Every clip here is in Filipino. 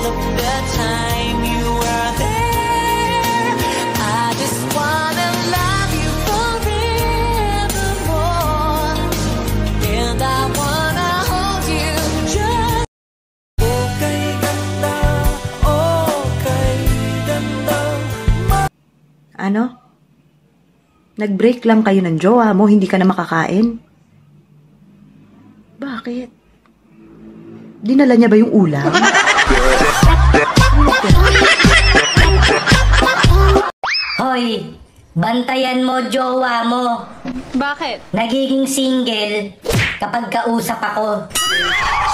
all of the time you were there. I just wanna love you forevermore, and I wanna hold you just. Okay ganda, okay ganda. Ano? Nag-break lang kayo ng jowa mo, hindi ka na makakain? Bakit? Dinala niya ba yung ulam? Hoy, bantayan mo jowa mo. Bakit? Nagiging single kapag kausap ako.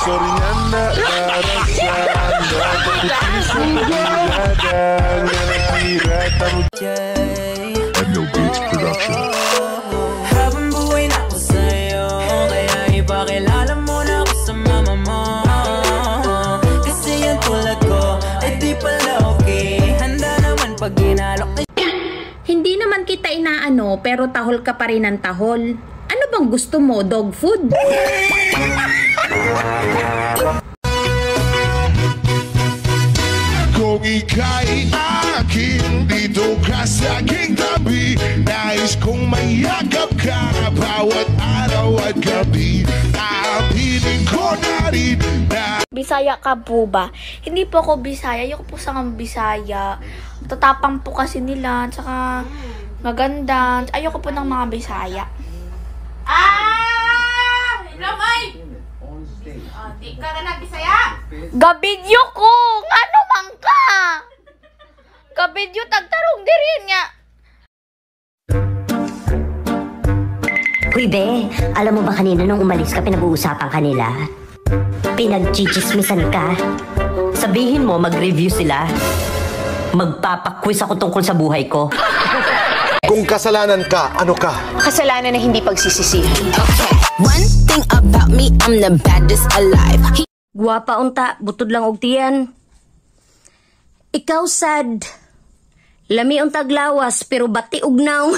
Sorry na Edno Beats Production. Habang buhay na ako sa'yo, kaya ipakilala mo na ako sa mama mo. Kasi yung tulad ko ay di pala okay. Handa naman pag ginalok na. Hindi naman kita inaano, pero tahol ka pa rin ng tahol. Ano bang gusto mo? Dog food? Kung ika'y akin, dito ka sa aking tabi. Nais kong mayakap ka bawat araw at gabi. Aaminin ko na rin na Bisaya ka po ba? Hindi po ako Bisaya. Ayoko po sa kang Bisaya. Tatapang po kasi nila. Tsaka maganda. Ayoko po ng mga Bisaya. Lamay! Di ka na Bisaya? Gabidyo ko! Ano man ka? Gabidyo tagtarong dirin nga. Uy be, alam mo ba kanina nung umalis ka pinag-uusapan kanila? Pinag-chichismisan ka. Sabihin mo mag-review sila. Magpapakwis ako tungkol sa buhay ko. Kung kasalanan ka, ano ka? Kasalanan na hindi pagsisisihan. One thing about me, I'm the baddest alive. Guwapa unta, butod lang og tiyan. Ikaw sad. Lami untag lawas pero bati ugnaw.